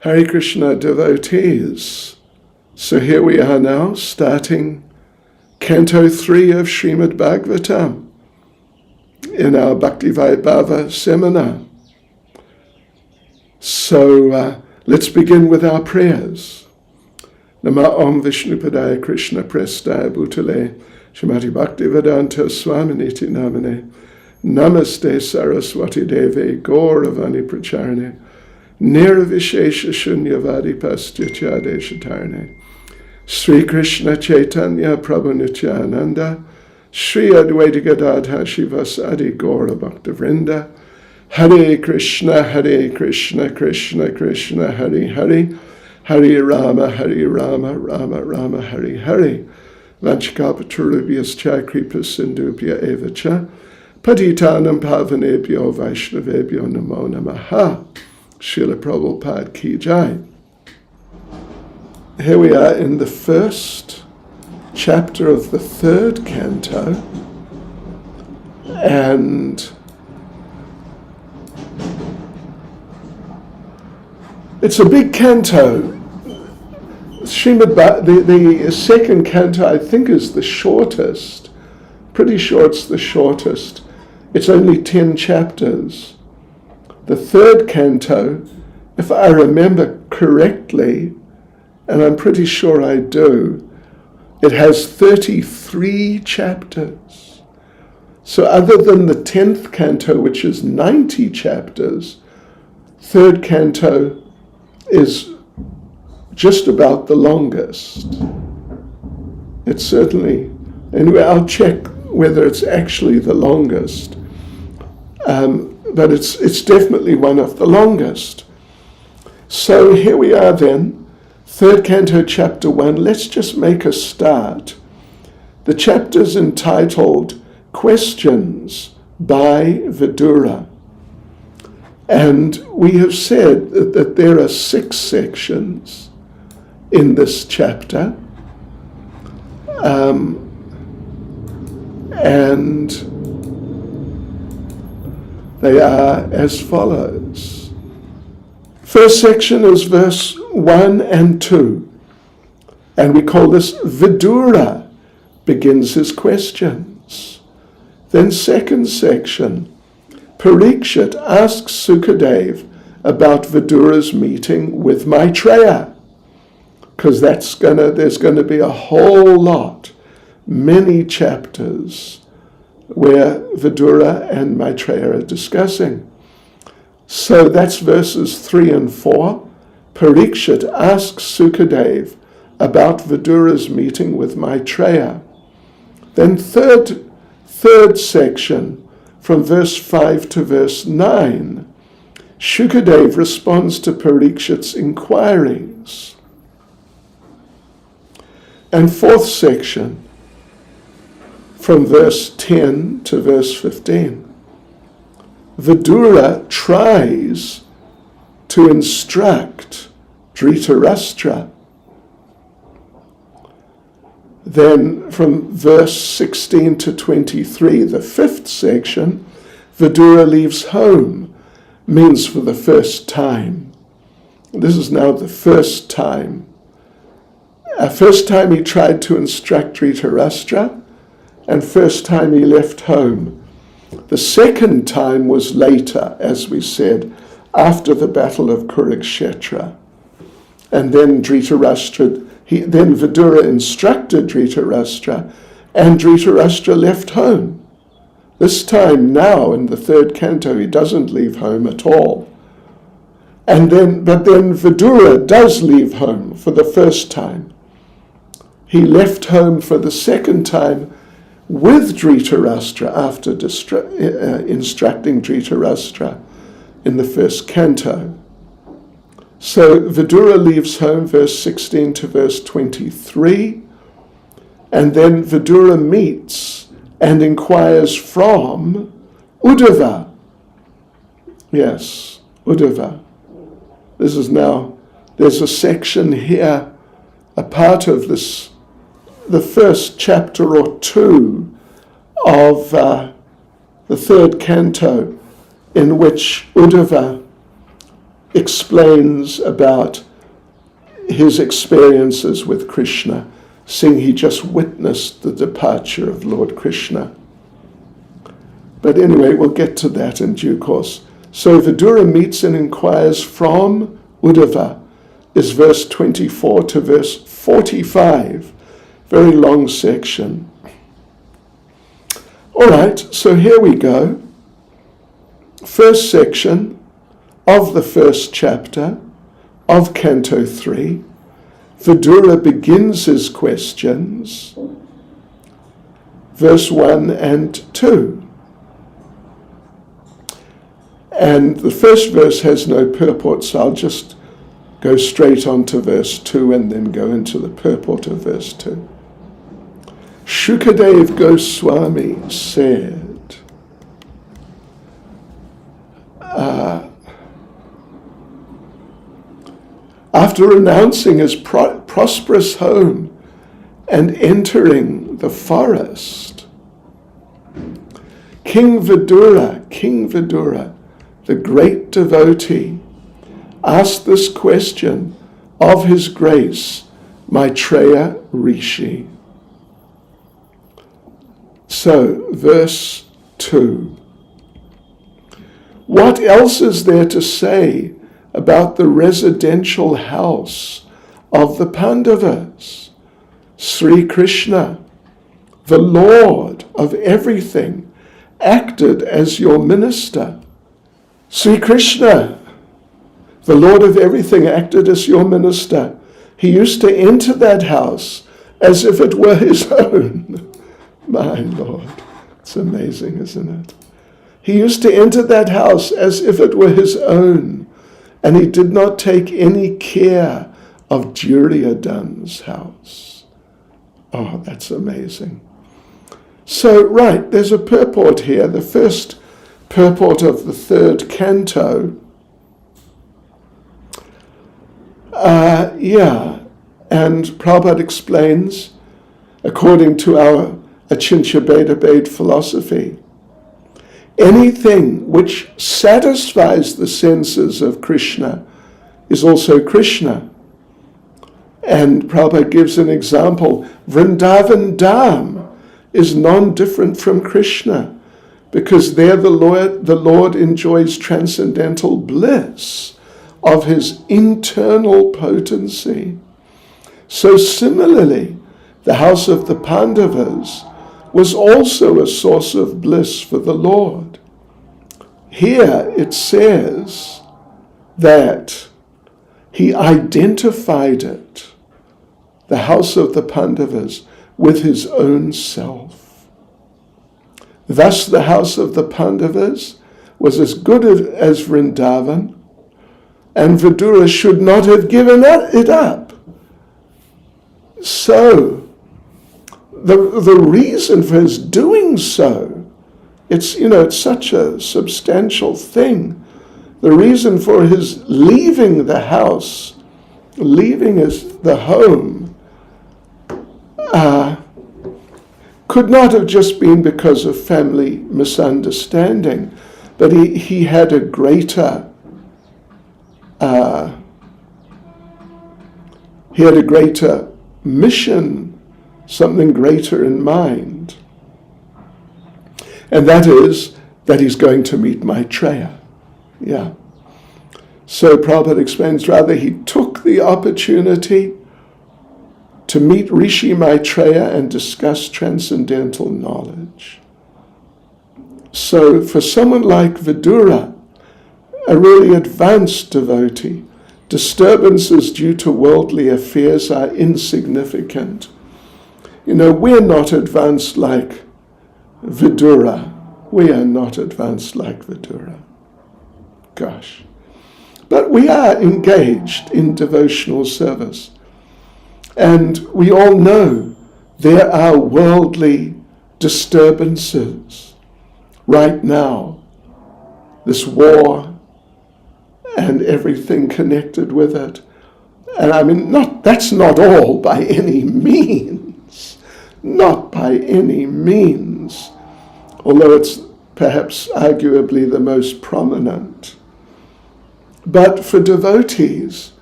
Hare Krishna devotees. So here we are now, starting Canto 3 of Srimad Bhagavatam in our Bhakti Vaibhava seminar. So let's begin with our prayers. Nama Om Vishnupadaya Krishna Prestaya Bhutale Shrimati Bhakti Vedanta Swaminiti Namane Namaste Saraswati Deve Gauravani Pracharane Nirvishesha Shunyavadi Pastyatya Deshatarne Sri Krishna Chaitanya Prabhu Nityananda Sri Advaita Gadadha Shivasadi Gaura Bhakta Vrinda Hare Krishna Krishna Krishna Hare Hare Hare Rama Rama Rama Hare Hare Vanchikapaturubhyascha Kripa Sindhubhya Evacha Patitanam Pavanebhyo Vaishnavebhyo Namo Namaha Srila Prabhupada Ki Jai. Here we are in the first chapter of the third canto, and it's a big canto. The second canto, I think, is the shortest. Pretty sure it's the shortest. It's only 10 chapters. The third canto, if I remember correctly, and I'm pretty sure I do, it has 33 chapters. So other than the 10th canto, which is 90 chapters, third canto is just about the longest. It's certainly, anyway, I'll check whether it's actually the longest. But it's definitely one of the longest. So here we are then, third canto, chapter 1. Let's just make a start. The chapter's entitled Questions by Vidura. And we have said that there are 6 sections in this chapter. And they are as follows. First section is verse 1 and 2. And we call this Vidura begins his questions. Then second section, Parikshit asks Shukadeva about Vidura's meeting with Maitreya, because there's going to be a whole lot, many chapters where Vidura and Maitreya are discussing. So that's verses 3 and 4. Parikshit asks Shukadeva about Vidura's meeting with Maitreya. Then third section, from verse 5 to verse 9, Shukadeva responds to Parikshit's inquiries. And fourth section, from verse 10 to verse 15, Vidura tries to instruct Dhritarashtra. Then from verse 16 to 23, the fifth section, Vidura leaves home, means for the first time. This is now the first time. First time he tried to instruct Dhritarashtra, and first time he left home. The second time was later, as we said, after the Battle of Kurukshetra. And then then Vidura instructed Dhritarashtra, and Dhritarashtra left home. This time now, in the third canto, he doesn't leave home at all. But then Vidura does leave home for the first time. He left home for the second time with Dhritarashtra after instructing Dhritarashtra in the first canto. So Vidura leaves home, verse 16 to verse 23, and then Vidura meets and inquires from Uddhava. Yes, Uddhava. There's a section here, a part of this, the first chapter or 2 of the third canto, in which Uddhava explains about his experiences with Krishna, seeing he just witnessed the departure of Lord Krishna. But anyway, we'll get to that in due course. So Vidura meets and inquires from Uddhava, is verse 24 to verse 45. Very long section. All right, so here we go. First section of the first chapter of Canto 3. Vidura begins his questions, verse 1 and 2. And the first verse has no purport, so I'll just go straight on to verse 2 and then go into the purport of verse 2. Shukadeva Goswami said, after renouncing his prosperous home and entering the forest, King Vidura, the great devotee, asked this question of His Grace, Maitreya Rishi. So, verse 2. What else is there to say about the residential house of the Pandavas? Sri Krishna, the Lord of everything, acted as your minister. Sri Krishna, the Lord of everything, acted as your minister. He used to enter that house as if it were his own. My Lord, it's amazing, isn't it? He used to enter that house as if it were his own, and he did not take any care of Duryodhana's house. Oh, that's amazing. So, right, there's a purport here, the first purport of the third canto. And Prabhupada explains, according to our Achintya Bheda philosophy, anything which satisfies the senses of Krishna is also Krishna. And Prabhupada gives an example. Vrindavan Dham is non-different from Krishna, because there the Lord enjoys transcendental bliss of his internal potency. So similarly, the house of the Pandavas was also a source of bliss for the Lord. Here it says that he identified it, the house of the Pandavas, with his own self. Thus the house of the Pandavas was as good as Vrindavan, and Vidura should not have given it up. So, the reason for his doing so, it's such a substantial thing. The reason for his leaving the house, leaving the home, could not have just been because of family misunderstanding, but he had a greater mission, something greater in mind. And that is that he's going to meet Maitreya. Yeah. So Prabhupada explains, rather he took the opportunity to meet Rishi Maitreya and discuss transcendental knowledge. So for someone like Vidura, a really advanced devotee, disturbances due to worldly affairs are insignificant. We're not advanced like Vidura. We are not advanced like Vidura. Gosh. But we are engaged in devotional service. And we all know there are worldly disturbances right now. This war and everything connected with it. And I mean, that's not all by any means. Not by any means. Although it's perhaps arguably the most prominent. But for devotees,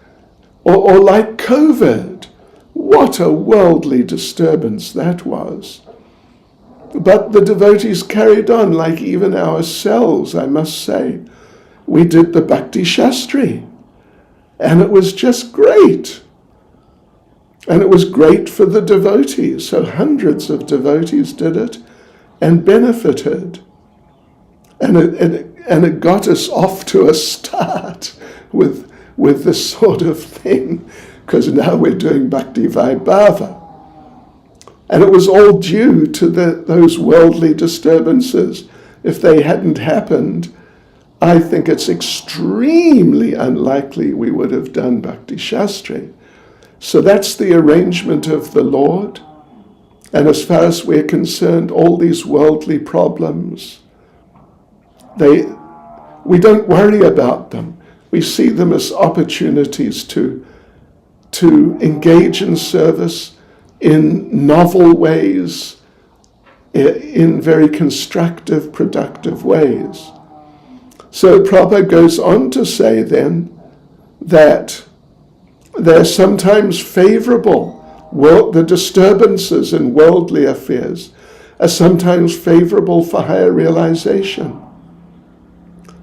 or like COVID, what a worldly disturbance that was. But the devotees carried on, like even ourselves, I must say. We did the Bhakti Shastri, and it was just great. And it was great for the devotees. So hundreds of devotees did it and benefited. And it got us off to a start with this sort of thing, because now we're doing Bhakti Vaibhava. And it was all due to those worldly disturbances. If they hadn't happened, I think it's extremely unlikely we would have done Bhakti Shastri. So that's the arrangement of the Lord. And as far as we're concerned, all these worldly problems, we don't worry about them. We see them as opportunities to engage in service in novel ways, in very constructive, productive ways. So Prabhupada goes on to say then that they're sometimes favorable. The disturbances in worldly affairs are sometimes favorable for higher realization.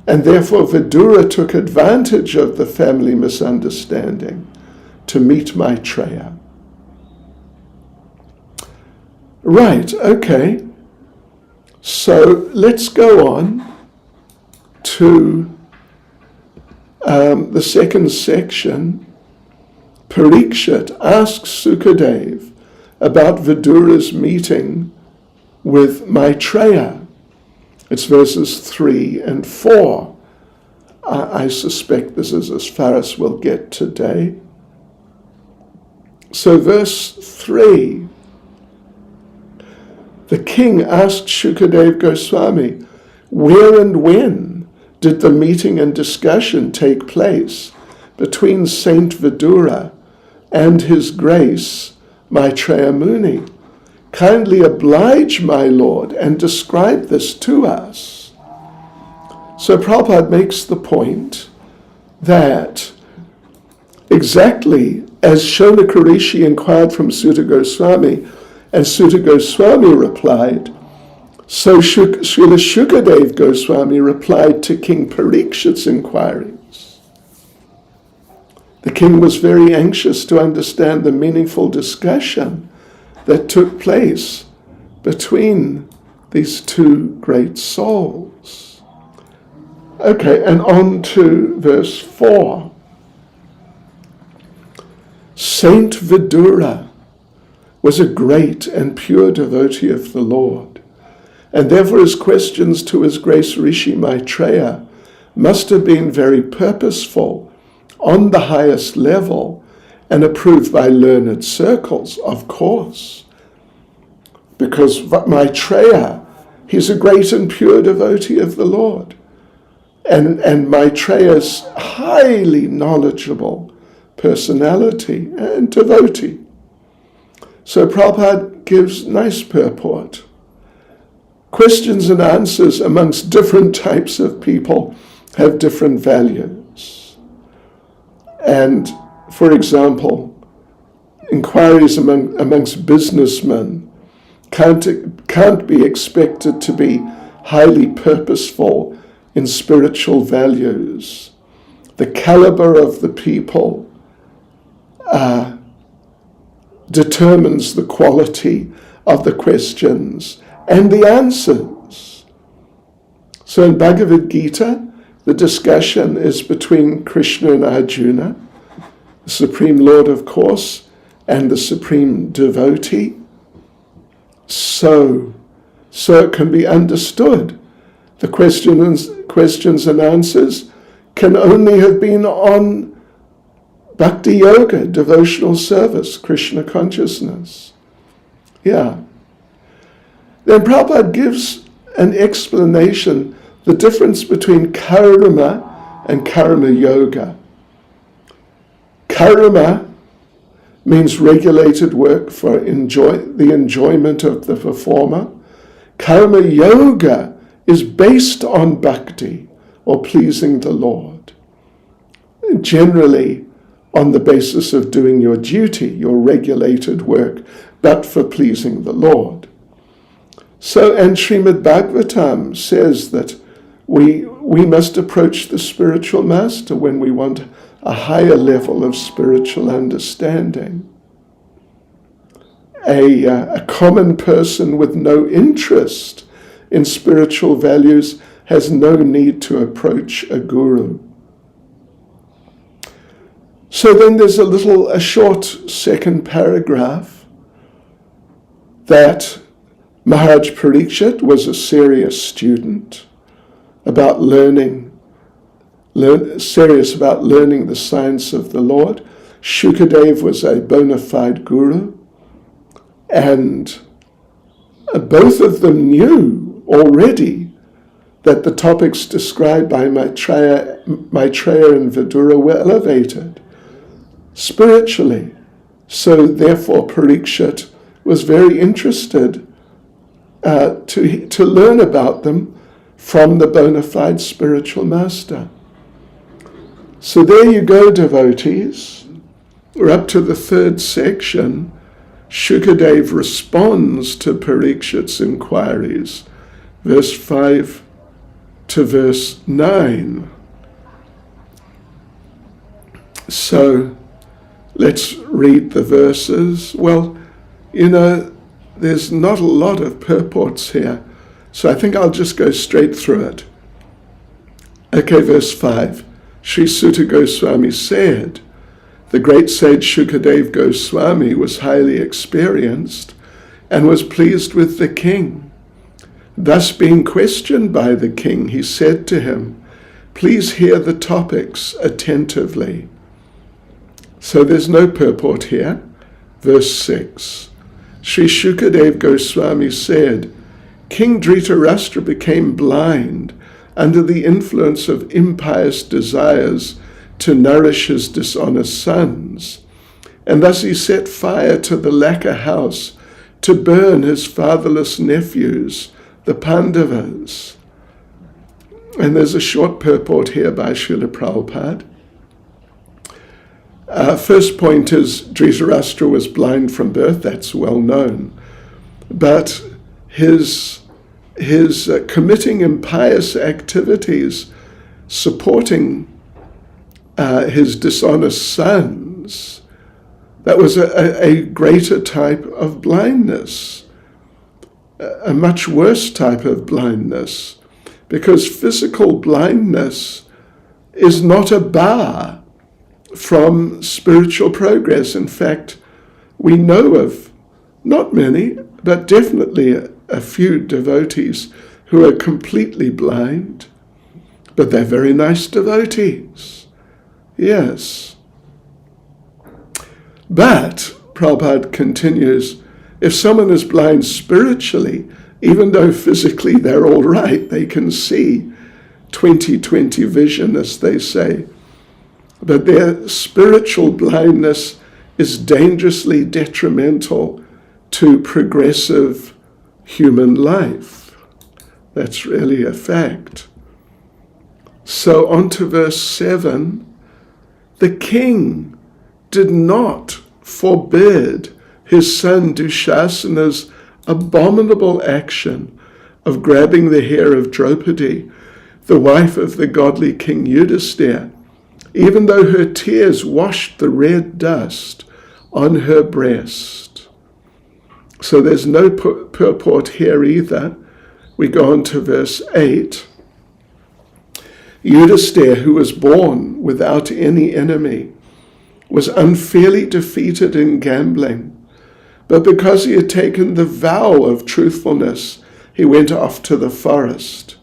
And therefore Vidura took advantage of the family misunderstanding to meet Maitreya. Right, okay. So let's go on to the second section. Parikshit asks Shukadeva about Vidura's meeting with Maitreya. It's verses 3 and 4. I suspect this is as far as we'll get today. So verse 3. The king asked Shukadeva Goswami, where and when did the meeting and discussion take place between Saint Vidura and His Grace Maitreya Muni? Kindly oblige, my Lord, and describe this to us. So Prabhupada makes the point that exactly as Shonaka Rishi inquired from Sutta Goswami, and Sutta Goswami replied, so Srila Shukadeva Goswami replied to King Parikshit's inquiries. The king was very anxious to understand the meaningful discussion that took place between these two great souls. Okay, and on to verse 4. Saint Vidura was a great and pure devotee of the Lord, and therefore his questions to His Grace Rishi Maitreya must have been very purposeful, on the highest level, and approved by learned circles, of course. Because Maitreya, he's a great and pure devotee of the Lord. And Maitreya's highly knowledgeable personality and devotee. So Prabhupada gives nice purport. Questions and answers amongst different types of people have different values. And, for example, inquiries amongst businessmen can't be expected to be highly purposeful in spiritual values. The caliber of the people determines the quality of the questions and the answers. So in Bhagavad Gita, the discussion is between Krishna and Arjuna, the Supreme Lord, of course, and the Supreme Devotee. So it can be understood. The questions and answers can only have been on Bhakti Yoga, devotional service, Krishna consciousness. Yeah. Then Prabhupada gives an explanation, the difference between karma and karma yoga. Karma means regulated work for the enjoyment of the performer. Karma yoga is based on bhakti, or pleasing the Lord. generally on the basis of doing your duty, your regulated work, but for pleasing the Lord. So, and Srimad Bhagavatam says that we must approach the spiritual master when we want a higher level of spiritual understanding. A common person with no interest in spiritual values has no need to approach a guru. So then there's a short second paragraph that Maharaj Parikshit was a serious student about serious about learning the science of the Lord. Shukadeva was a bona fide guru, and both of them knew already that the topics described by Maitreya and Vidura were elevated spiritually. So therefore Parikshit was very interested to learn about them from the bona fide spiritual master. So there you go, devotees. We're up to the third section. Shukadeva responds to Parikshit's inquiries, verse 5 to verse 9. So let's read the verses. Well, there's not a lot of purports here, so I think I'll just go straight through it. Okay, verse 5. Sri Suta Goswami said, the great sage Shukadeva Goswami was highly experienced and was pleased with the king. Thus being questioned by the king, he said to him, please hear the topics attentively. So there's no purport here. Verse 6. Sri Shukadeva Goswami said, King Dhritarashtra became blind under the influence of impious desires to nourish his dishonest sons, and thus he set fire to the lacquer house to burn his fatherless nephews, the Pandavas. And there's a short purport here by Srila Prabhupada. First point is Dhritarashtra was blind from birth, that's well known. But his committing impious activities, supporting his dishonest sons, that was a greater type of blindness, a much worse type of blindness, because physical blindness is not a bar from spiritual progress. In fact, we know of not many, but definitely a few devotees who are completely blind, but they're very nice devotees. Yes. But, Prabhupada continues, if someone is blind spiritually, even though physically they're all right, they can see 20/20 vision, as they say, but their spiritual blindness is dangerously detrimental to progressive human life. That's really a fact. So on to verse 7. The king did not forbid his son Dushasana's abominable action of grabbing the hair of Draupadi, the wife of the godly King Yudhisthira, even though her tears washed the red dust on her breast. So there's no purport here either. We go on to verse 8. Yudhisthira, who was born without any enemy, was unfairly defeated in gambling, but because he had taken the vow of truthfulness, he went off to the forest.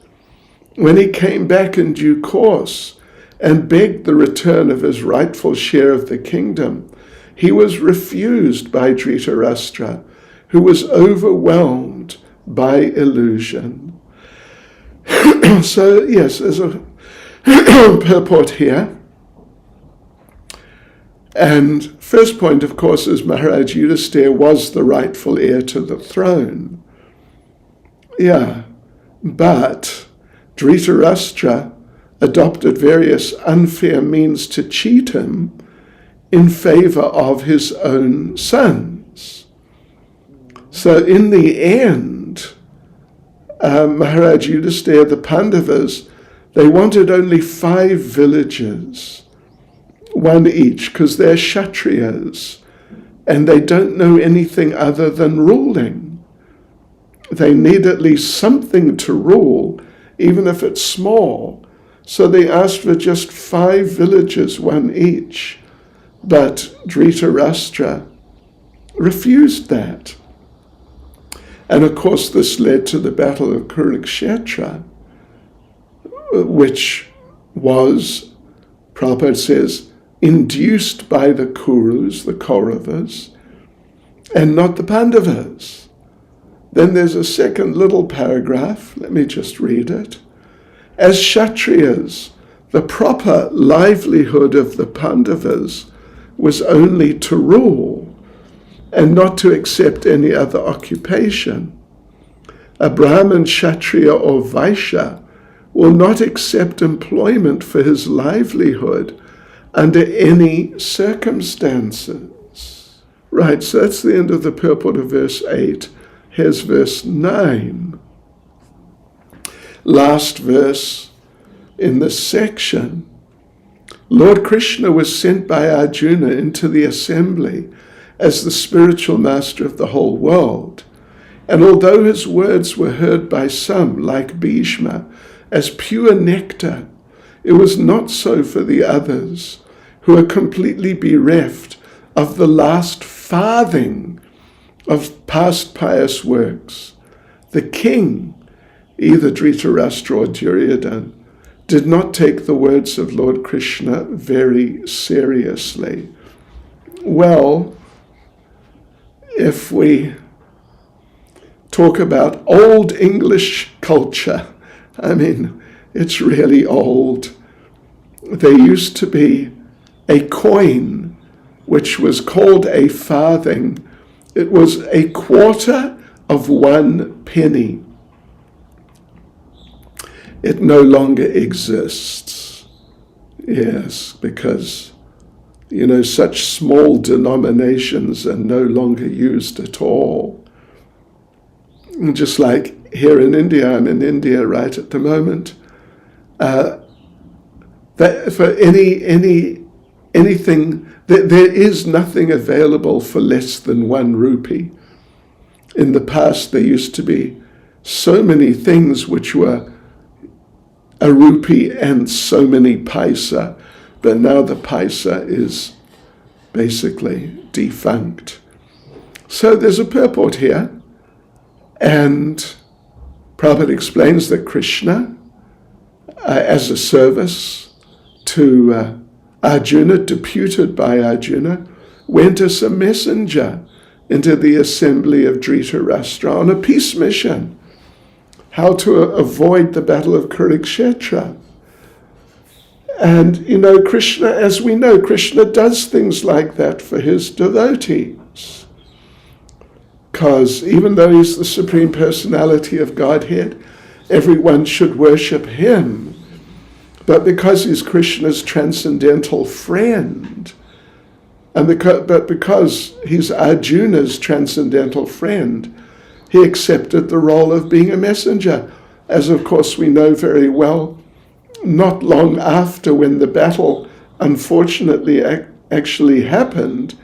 When he came back in due course and begged the return of his rightful share of the kingdom, he was refused by Dhritarashtra, who was overwhelmed by illusion. So, yes, there's a purport here. And first point, of course, is Maharaj Yudhisthira was the rightful heir to the throne. Yeah, but Dhritarashtra adopted various unfair means to cheat him in favor of his own sons. So in the end, Maharaj Yudhisthira, the Pandavas, they wanted only 5 villages, 1 each, because they're Kshatriyas, and they don't know anything other than ruling. They need at least something to rule, even if it's small. So they asked for just 5 villages, 1 each. But Dhritarashtra refused that. And of course this led to the Battle of Kurukshetra, which was, Prabhupada says, induced by the Kurus, the Kauravas, and not the Pandavas. Then there's a second little paragraph, let me just read it. As Kshatriyas, the proper livelihood of the Pandavas was only to rule and not to accept any other occupation. A Brahmin, Kshatriya or Vaishya will not accept employment for his livelihood under any circumstances. Right, so that's the end of the purport of verse 8. Here's verse 9. Last verse in this section. Lord Krishna was sent by Arjuna into the assembly as the spiritual master of the whole world. And although his words were heard by some, like Bhishma, as pure nectar, it was not so for the others, who are completely bereft of the last farthing of past pious works. The king, either Dhritarashtra or Duryodhana, did not take the words of Lord Krishna very seriously. Well, if we talk about old English culture, I mean, it's really old. There used to be a coin which was called a farthing. It was a quarter of 1 penny. It no longer exists. Yes, because, such small denominations are no longer used at all. And just like here in India, I'm in India right at the moment, that for anything, there is nothing available for less than 1 rupee. In the past, there used to be so many things which were a rupee and so many paisa, but now the paisa is basically defunct. So there's a purport here, and Prabhupada explains that Krishna, as a service to Arjuna, deputed by Arjuna, went as a messenger into the assembly of Dhritarashtra on a peace mission, how to avoid the battle of Kurukshetra. And, Krishna, as we know, Krishna does things like that for his devotees. Because even though he's the Supreme Personality of Godhead, everyone should worship him. But because he's Krishna's transcendental friend, but because he's Arjuna's transcendental friend, he accepted the role of being a messenger, as of course we know very well. Not long after, when the battle unfortunately actually happened,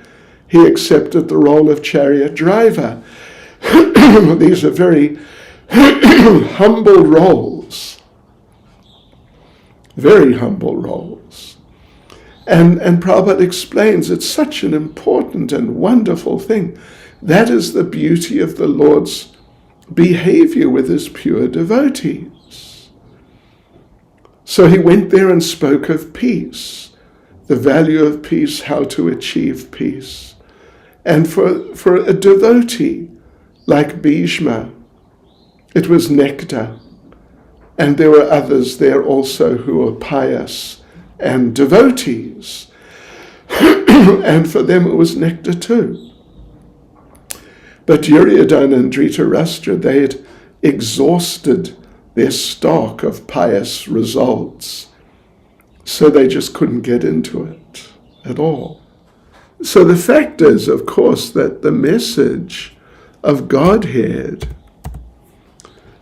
he accepted the role of chariot driver. These are very humble roles. Very humble roles. And Prabhupada explains it's such an important and wonderful thing. That is the beauty of the Lord's behavior with his pure devotees. So he went there and spoke of peace, the value of peace, how to achieve peace. And for a devotee like Bhishma, it was nectar. And there were others there also who were pious and devotees. And for them it was nectar too. But Duryodhana and Dhritarashtra, they had exhausted their stock of pious results. So they just couldn't get into it at all. So the fact is, of course, that the message of Godhead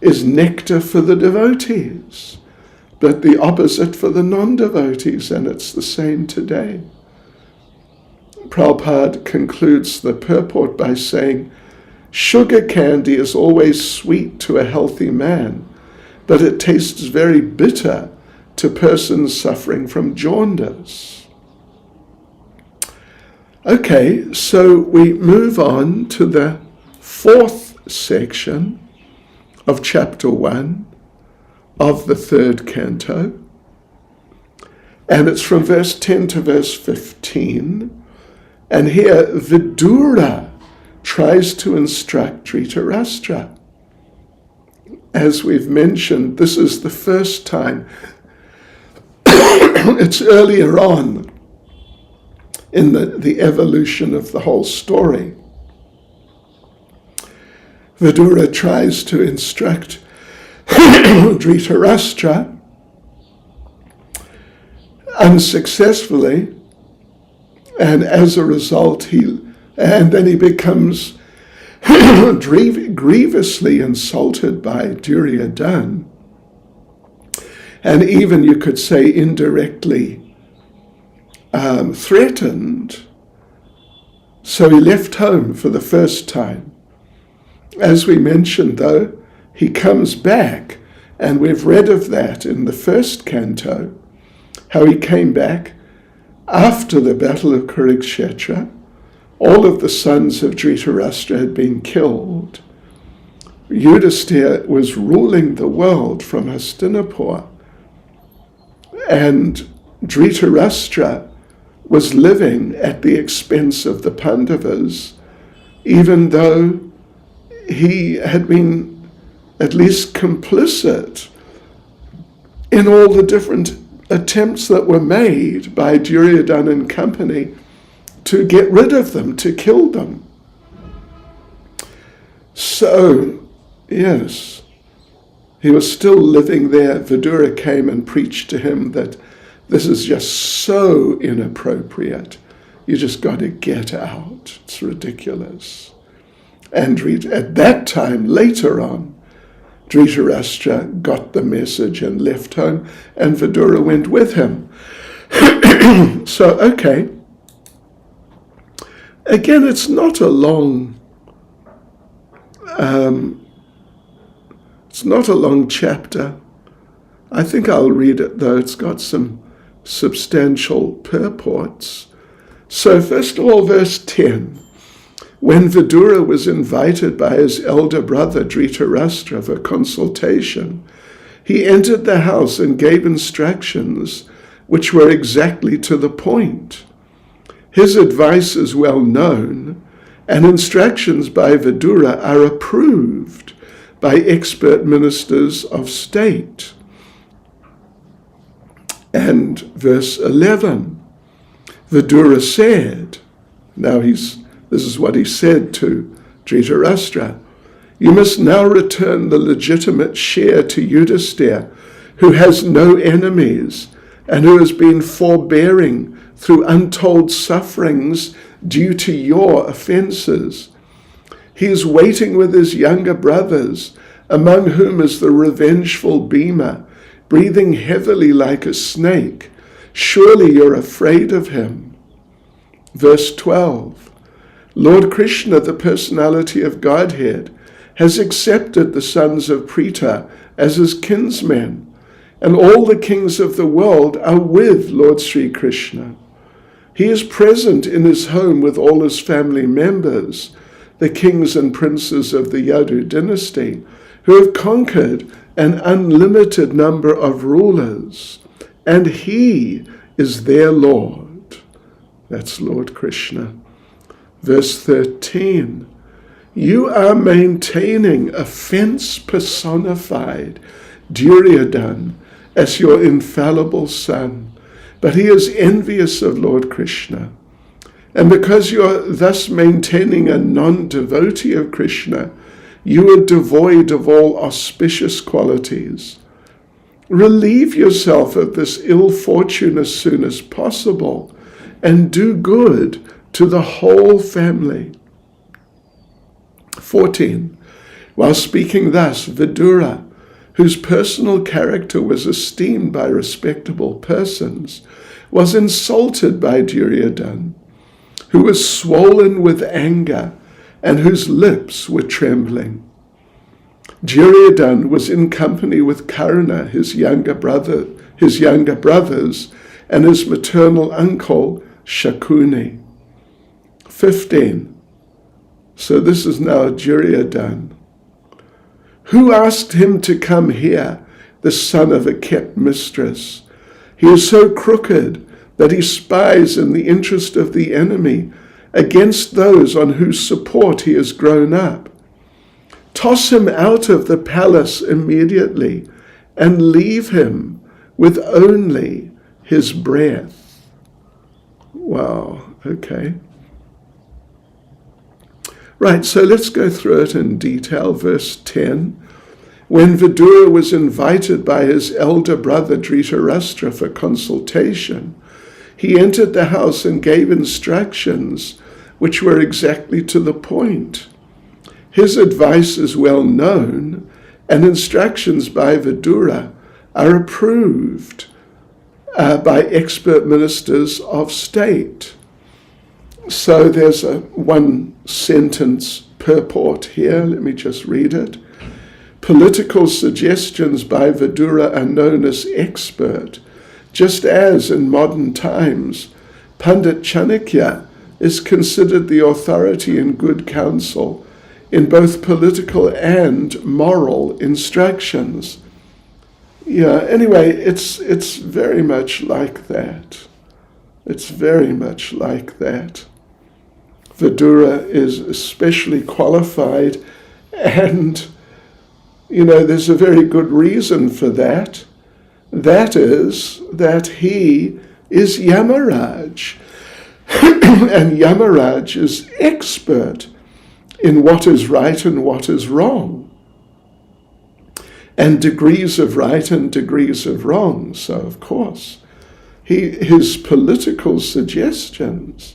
is nectar for the devotees, but the opposite for the non-devotees, and it's the same today. Prabhupada concludes the purport by saying, sugar candy is always sweet to a healthy man, but it tastes very bitter to persons suffering from jaundice. Okay, so we move on to the fourth section of chapter 1 of the third canto, and it's from verse 10 to verse 15. And here Vidura tries to instruct Dhritarashtra. As we've mentioned, this is the first time. It's earlier on in the evolution of the whole story. Vidura tries to instruct Dhritarashtra unsuccessfully, and as a result then he becomes grievously insulted by Duryodhana, and even, you could say, indirectly threatened. So he left home for the first time. As we mentioned, though, he comes back, and we've read of that in the first canto, how he came back after the battle of Kurukshetra. All of the sons of Dhritarashtra had been killed. Yudhisthira was ruling the world from Hastinapur, and Dhritarashtra was living at the expense of the Pandavas, even though he had been at least complicit in all the different attempts that were made by Duryodhana and company to get rid of them, to kill them. So, yes, he was still living there. Vidura came and preached to him that this is just so inappropriate. You just got to get out. It's ridiculous. And at that time, later on, Dhritarashtra got the message and left home, and Vidura went with him. So, okay. Again, it's not a long chapter. I think I'll read it, though. It's got some substantial purports. So first of all, verse 10. When Vidura was invited by his elder brother Dhritarashtra for consultation, he entered the house and gave instructions which were exactly to the point. His advice is well known, and instructions by Vidura are approved by expert ministers of state. And verse 11, Vidura said, this is what he said to Dhritarashtra, you must now return the legitimate share to Yudhisthira, who has no enemies and who has been forbearing through untold sufferings due to your offences. He is waiting with his younger brothers, among whom is the revengeful Bhima, breathing heavily like a snake. Surely you're afraid of him. Verse 12. Lord Krishna, the personality of Godhead, has accepted the sons of Pritha as his kinsmen, and all the kings of the world are with Lord Sri Krishna. He is present in his home with all his family members, the kings and princes of the Yadu dynasty, who have conquered an unlimited number of rulers, and he is their Lord. That's Lord Krishna. Verse 13, you are maintaining a fence personified, Duryodhana, as your infallible son, but he is envious of Lord Krishna. And because you are thus maintaining a non-devotee of Krishna, you are devoid of all auspicious qualities. relieve yourself of this ill fortune as soon as possible and do good to the whole family. 14. While speaking thus, Vidura, whose personal character was esteemed by respectable persons, was insulted by Duryodhana, who was swollen with anger and whose lips were trembling. Duryodhana was in company with Karna, his younger brothers, and his maternal uncle, Shakuni. 15. So this is now Duryodhana. Who asked him to come here, the son of a kept mistress? He is so crooked that he spies in the interest of the enemy against those on whose support he has grown up. Toss him out of the palace immediately and leave him with only his breath. Wow, okay. Right, so let's go through it in detail. Verse 10. When Vidura was invited by his elder brother Dhritarashtra for consultation, he entered the house and gave instructions which were exactly to the point. His advice is well known, and instructions by Vidura are approved by expert ministers of state. So there's a one sentence purport here. Let me just read it. Political suggestions by Vidura are known as expert, just as in modern times, Pandit Chanakya is considered the authority in good counsel in both political and moral instructions. Yeah, anyway, it's very much like that. It's very much like that. Vidura is especially qualified, and, there's a very good reason for that. That is that he is Yamaraj, and Yamaraj is expert in what is right and what is wrong, and degrees of right and degrees of wrong. So, of course, his political suggestions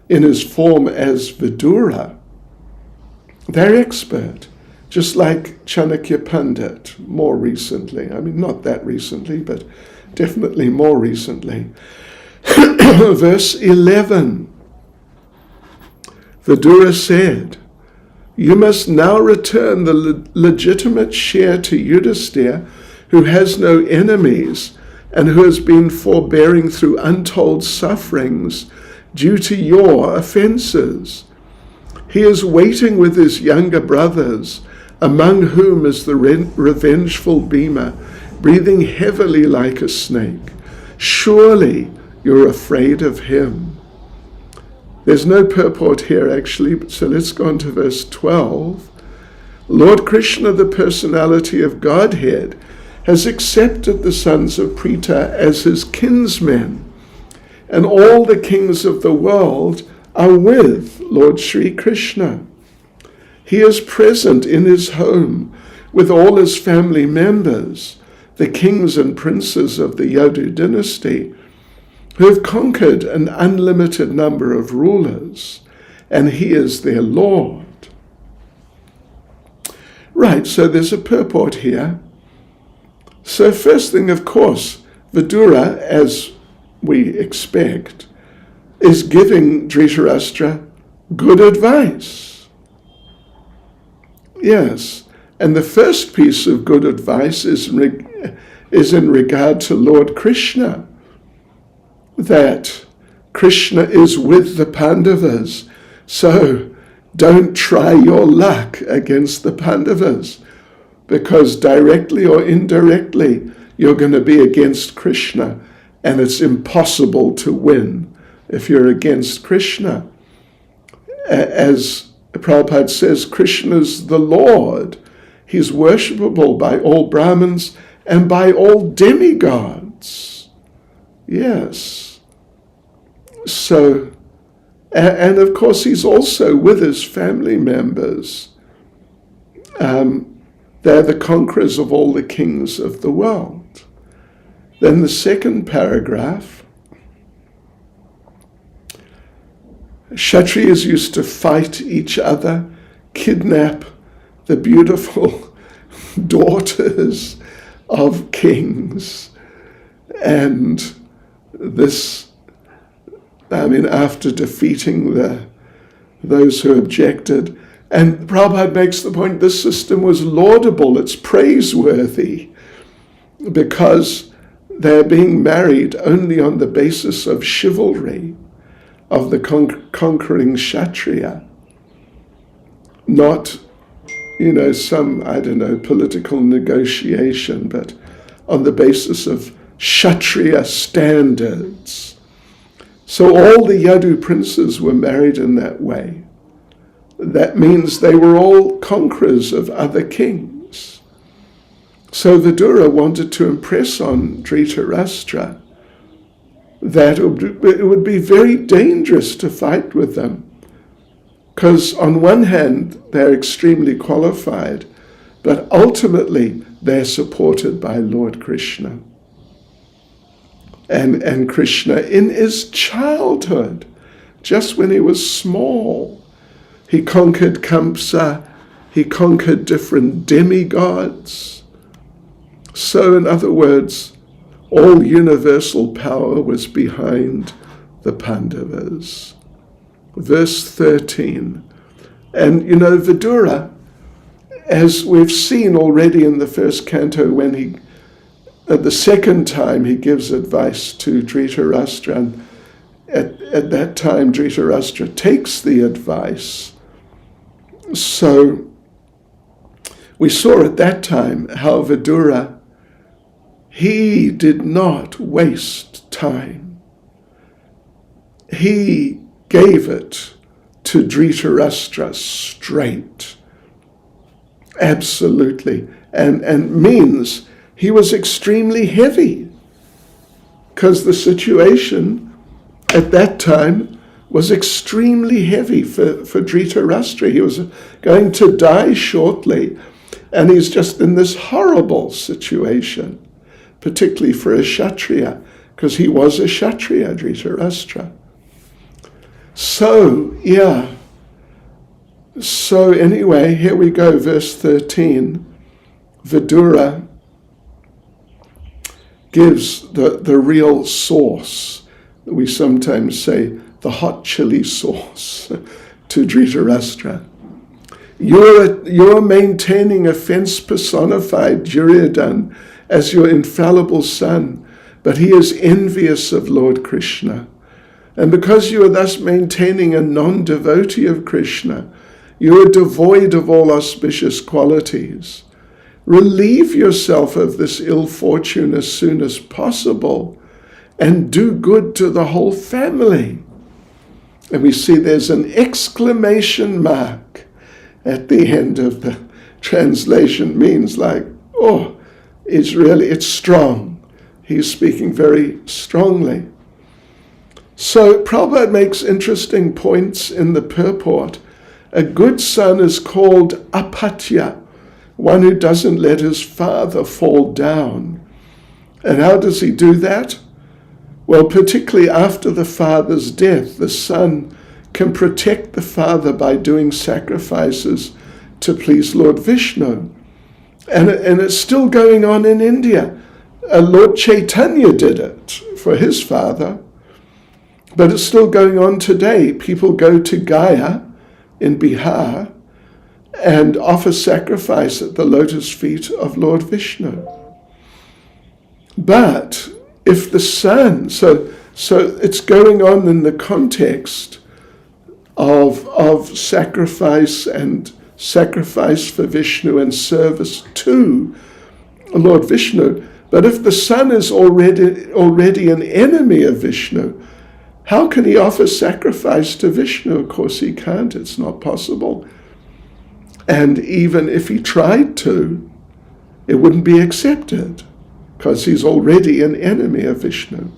in his form as Vidura, they're expert, just like Chanakya Pandit more recently. I mean, not that recently, but definitely more recently. Verse 11, Vidura said, "You must now return the legitimate share to Yudhisthira, who has no enemies and who has been forbearing through untold sufferings due to your offences. He is waiting with his younger brothers, among whom is the revengeful Bhima, breathing heavily like a snake. Surely you're afraid of him." There's no purport here, actually, so let's go on to verse 12. Lord Krishna, the personality of Godhead, has accepted the sons of Pritha as his kinsmen, and all the kings of the world are with Lord Sri Krishna. He is present in his home with all his family members, the kings and princes of the Yadu dynasty, who have conquered an unlimited number of rulers, and he is their Lord. Right, so there's a purport here. So first thing, of course, Vidura, as we expect, is giving Dhritarashtra good advice. Yes, and the first piece of good advice is in regard to Lord Krishna, that Krishna is with the Pandavas, so don't try your luck against the Pandavas, because directly or indirectly you're going to be against Krishna, and it's impossible to win if you're against Krishna. As Prabhupada says, Krishna's the Lord. He's worshipable by all Brahmins and by all demigods. Yes. So, and of course he's also with his family members. They're the conquerors of all the kings of the world. Then the second paragraph, Kshatriyas used to fight each other, kidnap the beautiful daughters of kings. And this, after defeating those who objected, and Prabhupada makes the point, this system was laudable, it's praiseworthy, because they're being married only on the basis of chivalry, of the conquering Kshatriya, not, some, political negotiation, but on the basis of Kshatriya standards. So all the Yadu princes were married in that way. That means they were all conquerors of other kings. So Vidura wanted to impress on Dhritarashtra that it would be very dangerous to fight with them, because on one hand they're extremely qualified, but ultimately they're supported by Lord Krishna. And Krishna, in his childhood, just when he was small, he conquered Kamsa, he conquered different demigods. So in other words, all universal power was behind the Pandavas. Verse 13. And Vidura, as we've seen already in the first canto, when at the second time he gives advice to Dhritarashtra, and at that time Dhritarashtra takes the advice. So we saw at that time how Vidura, he did not waste time. He gave it to Dhritarashtra straight. Absolutely. And means he was extremely heavy, because the situation at that time was extremely heavy for Dhritarashtra. He was going to die shortly, and he's just in this horrible situation, particularly for a Kshatriya, because he was a Kshatriya, Dhritarashtra. So anyway, here we go, verse 13. Vidura gives the real sauce. We sometimes say the hot chili sauce to Dhritarashtra. You're maintaining a fence personified Duryodhana as your infallible son, but he is envious of Lord Krishna. And because you are thus maintaining a non-devotee of Krishna, you are devoid of all auspicious qualities. Relieve yourself of this ill fortune as soon as possible and do good to the whole family. And we see there's an exclamation mark at the end of the translation, means like, it's strong. He's speaking very strongly. So Prabhupada makes interesting points in the purport. A good son is called apatya, one who doesn't let his father fall down. And how does he do that? Well, particularly after the father's death, the son can protect the father by doing sacrifices to please Lord Vishnu. And it's still going on in India. Lord Chaitanya did it for his father, but it's still going on today. People go to Gaya in Bihar and offer sacrifice at the lotus feet of Lord Vishnu. But if the son, so it's going on in the context of sacrifice and sacrifice for Vishnu and service to Lord Vishnu. But if the son is already an enemy of Vishnu, how can he offer sacrifice to Vishnu? Of course he can't, it's not possible. And even if he tried to, it wouldn't be accepted, because he's already an enemy of Vishnu.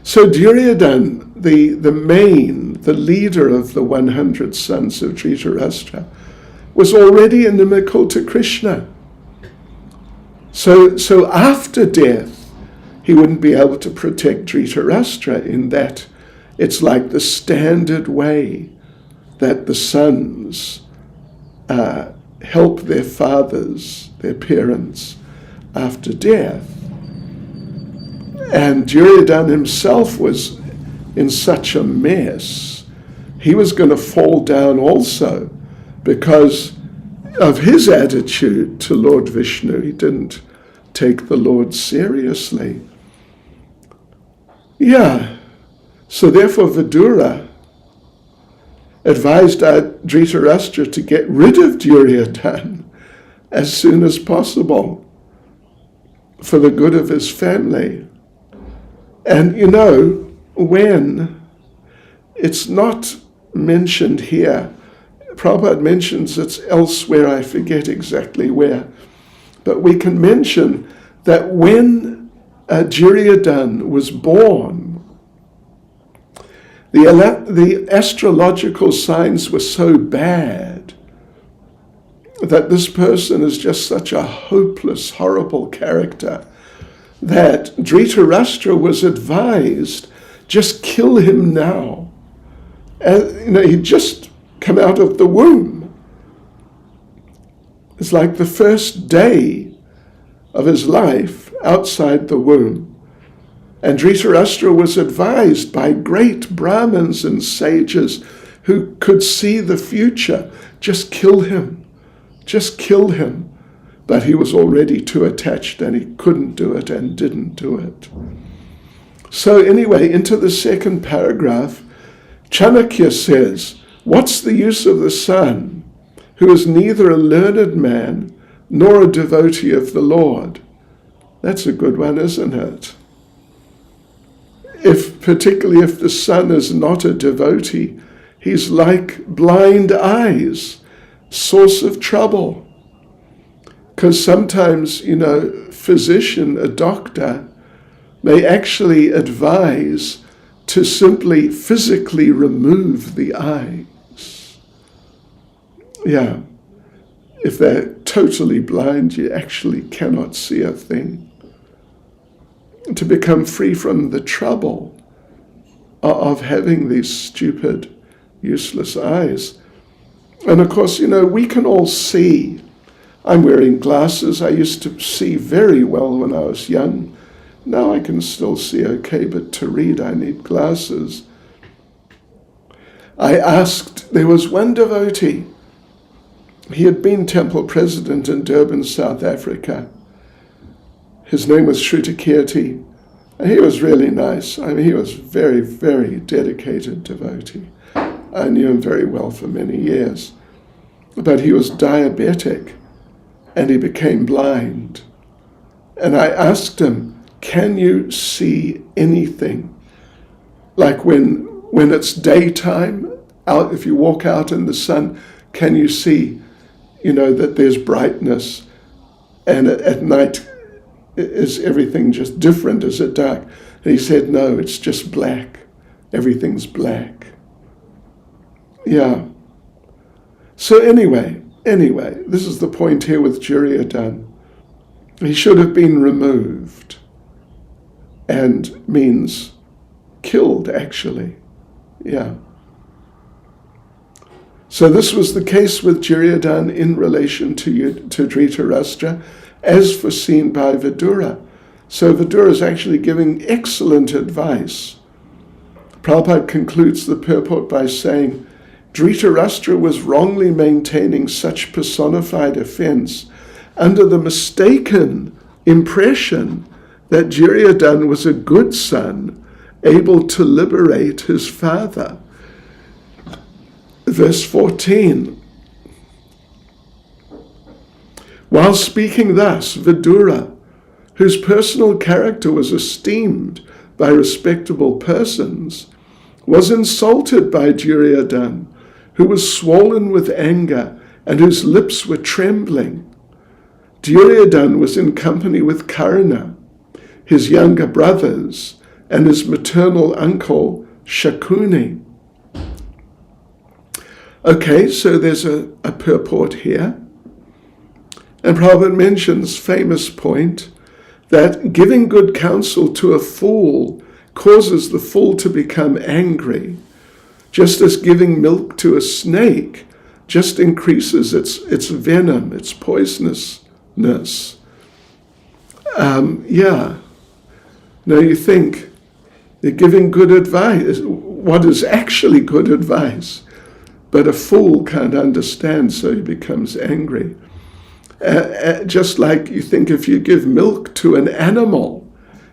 So Duryodhana, the leader of the 100 sons of Dhritarashtra, was already inimical to Krishna. So after death, he wouldn't be able to protect Dhritarashtra, in that it's like the standard way that the sons help their fathers, their parents, after death. And Duryodhana himself was in such a mess. He was going to fall down also because of his attitude to Lord Vishnu. He didn't take the Lord seriously. Yeah. So therefore Vidura advised Dhritarashtra to get rid of Duryodhana as soon as possible for the good of his family. And when it's not mentioned here, Prabhupada mentions it elsewhere, I forget exactly where, but we can mention that when Duryodhana was born, the astrological signs were so bad that this person is just such a hopeless, horrible character that Dhritarashtra was advised, just kill him now. He'd just come out of the womb. It's like the first day of his life outside the womb. And Dhritarashtra was advised by great Brahmins and sages who could see the future, just kill him, just kill him. But he was already too attached and he couldn't do it and didn't do it. So anyway, into the second paragraph, Chanakya says, what's the use of the son who is neither a learned man nor a devotee of the Lord? That's a good one, isn't it? Particularly if the son is not a devotee, he's like blind eyes, source of trouble. Because sometimes, physician, a doctor, may actually advise to simply physically remove the eyes. Yeah. If they're totally blind, you actually cannot see a thing. To become free from the trouble of having these stupid, useless eyes. And of course, we can all see. I'm wearing glasses. I used to see very well when I was young. Now I can still see okay, but to read I need glasses. There was one devotee. He had been temple president in Durban, South Africa. His name was Shrutakirti. And he was really nice. He was very, very dedicated devotee. I knew him very well for many years. But he was diabetic. And he became blind. And I asked him, can you see anything? Like when it's daytime, if you walk out in the sun, can you see, that there's brightness? And at night, is everything just different? Is it dark? And he said, no, it's just black. Everything's black. Yeah. So anyway, this is the point here with Duryodhana. He should have been removed, and means killed, actually. Yeah. So this was the case with Duryodhana in relation to Dhritarashtra, as foreseen by Vidura. So Vidura is actually giving excellent advice. Prabhupada concludes the purport by saying, Dhritarashtra was wrongly maintaining such personified offense under the mistaken impression that Duryodhana was a good son, able to liberate his father. Verse 14. While speaking thus, Vidura, whose personal character was esteemed by respectable persons, was insulted by Duryodhana, who was swollen with anger and whose lips were trembling. Duryodhana was in company with Karna, his younger brothers, and his maternal uncle Shakuni. Okay, so there's a purport here. And Prabhupada mentions famous point that giving good counsel to a fool causes the fool to become angry, just as giving milk to a snake just increases its venom, its poisonousness. Now you think they're giving good advice, what is actually good advice, but a fool can't understand, so he becomes angry. Just like you think if you give milk to an animal,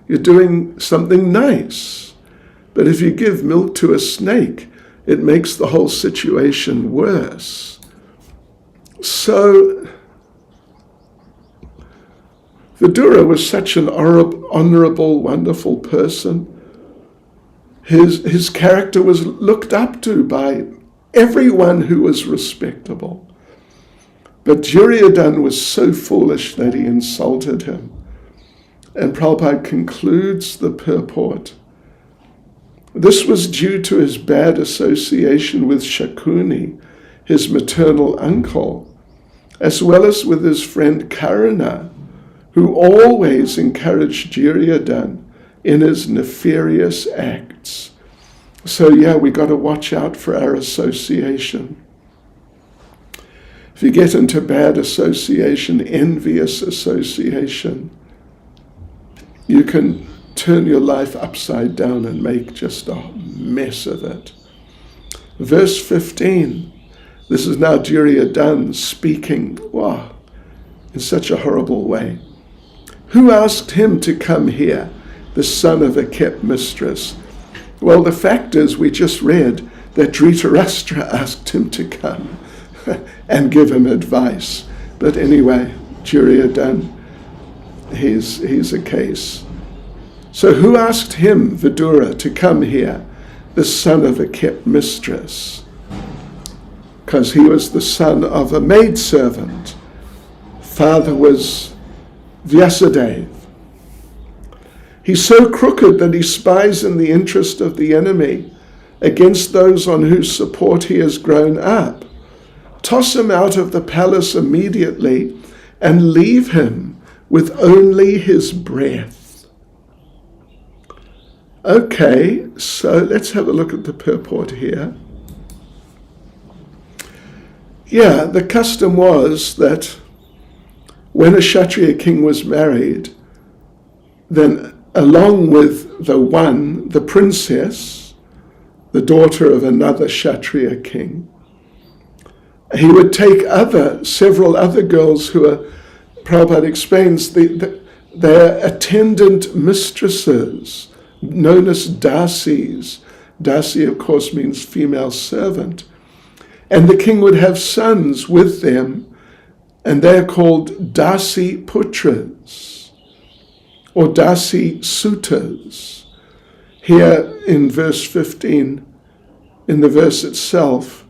you're doing something nice. But if you give milk to a snake, it makes the whole situation worse. So, Vidura was such an honorable, wonderful person. His character was looked up to by everyone who was respectable. But Duryodhana was so foolish that he insulted him. And Prabhupada concludes the purport. This was due to his bad association with Shakuni, his maternal uncle, as well as with his friend Karuna, who always encouraged Duryodhana in his nefarious acts. So we got to watch out for our association. If you get into bad association, envious association, you can turn your life upside down and make just a mess of it. Verse 15, this is now Duryodhana speaking, in such a horrible way. Who asked him to come here, the son of a kept mistress? Well, the fact is, we just read that Dhritarashtra asked him to come and give him advice. But anyway, Duryodhana, he's a case. So who asked him, Vidura, to come here, the son of a kept mistress? Because he was the son of a maidservant. Father was Vyasadeva. He's so crooked that he spies in the interest of the enemy against those on whose support he has grown up. Toss him out of the palace immediately and leave him with only his breath. Okay, so let's have a look at the purport here. The custom was that when a Kshatriya king was married, then along with the princess, the daughter of another Kshatriya king, he would take several other girls who are, Prabhupada explains, they're attendant mistresses, known as dasis. Dasi, of course, means female servant. And the king would have sons with them, and they're called dasi putras, or dasi sutas. Here in verse 15, in the verse itself,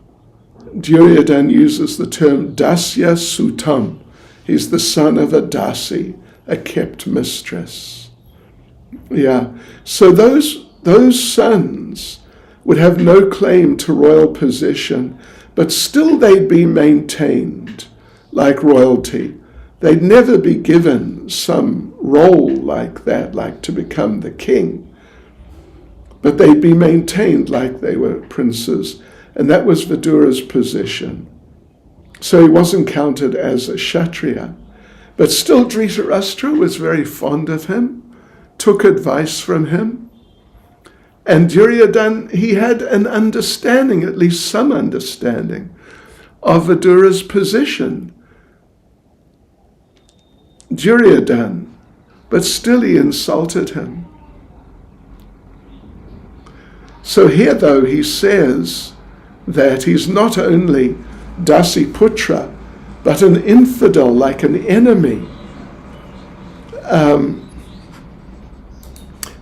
Duryodhana uses the term dasya sutam. He's the son of a dasi, a kept mistress. So those sons would have no claim to royal possession, but still they'd be maintained like royalty. They'd never be given some role like that, like to become the king. But they'd be maintained like they were princes, and that was Vidura's position. So he wasn't counted as a Kshatriya. But still Dhritarashtra was very fond of him, took advice from him. And Duryodhana, he had an understanding, at least some understanding, of Vidura's position. Duryodhana, but still he insulted him. So here, though, he says that he's not only Dasiputra, but an infidel, like an enemy.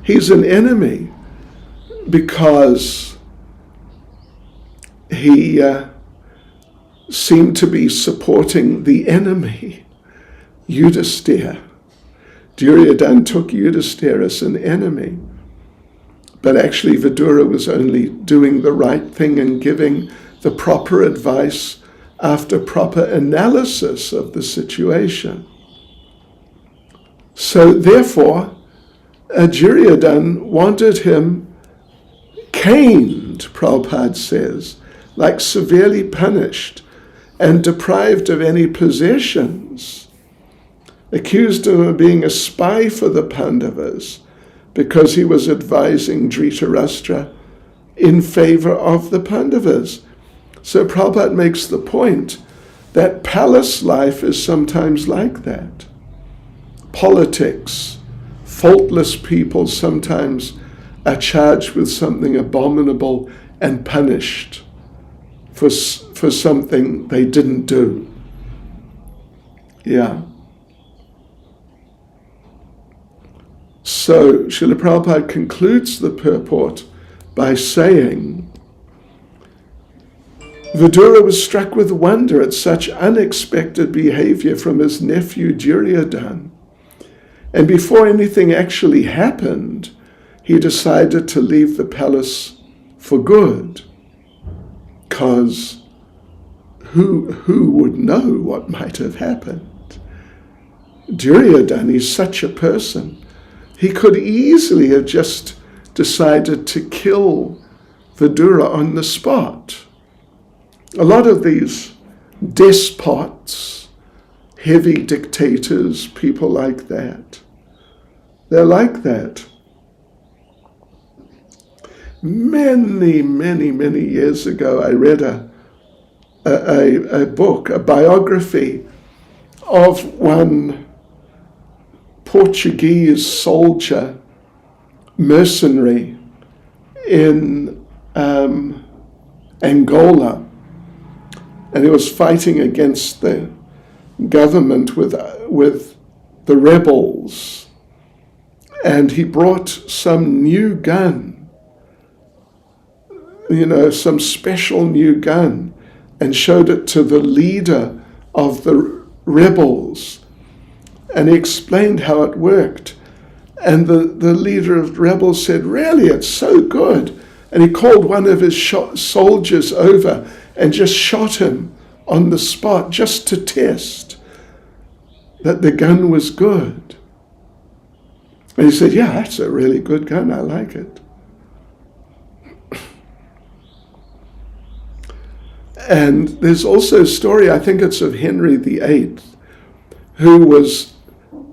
He's an enemy because he seemed to be supporting the enemy, Yudhisthira. Duryodhana took Yudhisthira as an enemy. But actually Vidura was only doing the right thing and giving the proper advice after proper analysis of the situation. So therefore, Duryodhana wanted him caned, Prabhupada says, like severely punished and deprived of any possessions, accused him of being a spy for the Pandavas because he was advising Dhritarashtra in favor of the Pandavas. So Prabhupada makes the point that palace life is sometimes like that. Politics, faultless people sometimes are charged with something abominable and punished for something they didn't do. Yeah. So Srila Prabhupada concludes the purport by saying, Vidura was struck with wonder at such unexpected behavior from his nephew Duryodhana, and before anything actually happened, he decided to leave the palace for good, because who would know what might have happened? Duryodhana is such a person. He could easily have just decided to kill Vidura on the spot. A lot of these despots, heavy dictators, people like that, they're like that. Many, many, many years ago, I read a book, a biography of one Portuguese soldier, mercenary in Angola, and he was fighting against the government with the rebels, and he brought some new gun, some special new gun, and showed it to the leader of the rebels, and he explained how it worked. And the leader of the rebels said, really, it's so good. And he called one of his soldiers over and just shot him on the spot just to test that the gun was good. And he said, yeah, that's a really good gun. I like it. And there's also a story, I think it's of Henry VIII, who was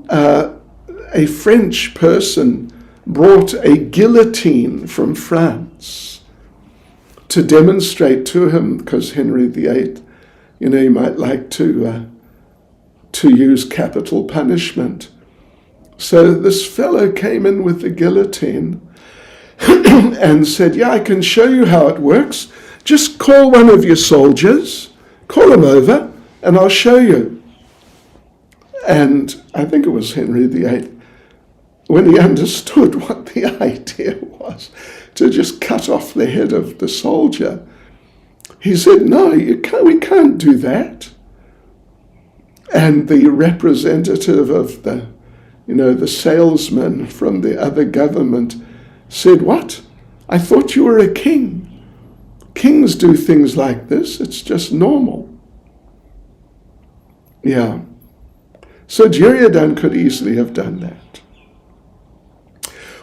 a French person brought a guillotine from France to demonstrate to him, because Henry VIII, he might like to use capital punishment. So this fellow came in with the guillotine and said, yeah, I can show you how it works. Just call one of your soldiers, call him over, and I'll show you. And I think it was Henry VIII, when he understood what the idea was, to just cut off the head of the soldier, he said, no, we can't do that. And the representative of the salesman from the other government said, what? I thought you were a king. Kings do things like this. It's just normal. Yeah. So Duryodhana could easily have done that.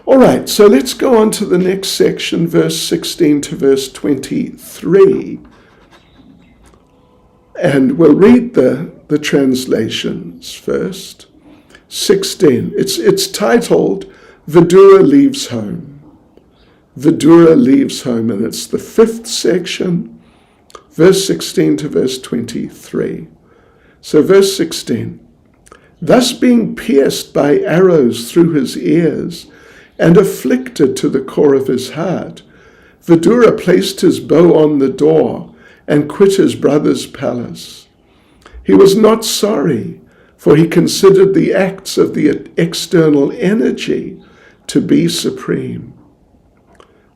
All right, so let's go on to the next section, verse 16 to verse 23. And we'll read the translations first. 16. It's titled, Vidura Leaves Home. Vidura leaves home, and it's the 5th section, verse 16 to verse 23. So verse 16. Thus being pierced by arrows through his ears and afflicted to the core of his heart, Vidura placed his bow on the door and quit his brother's palace. He was not sorry, for he considered the acts of the external energy to be supreme.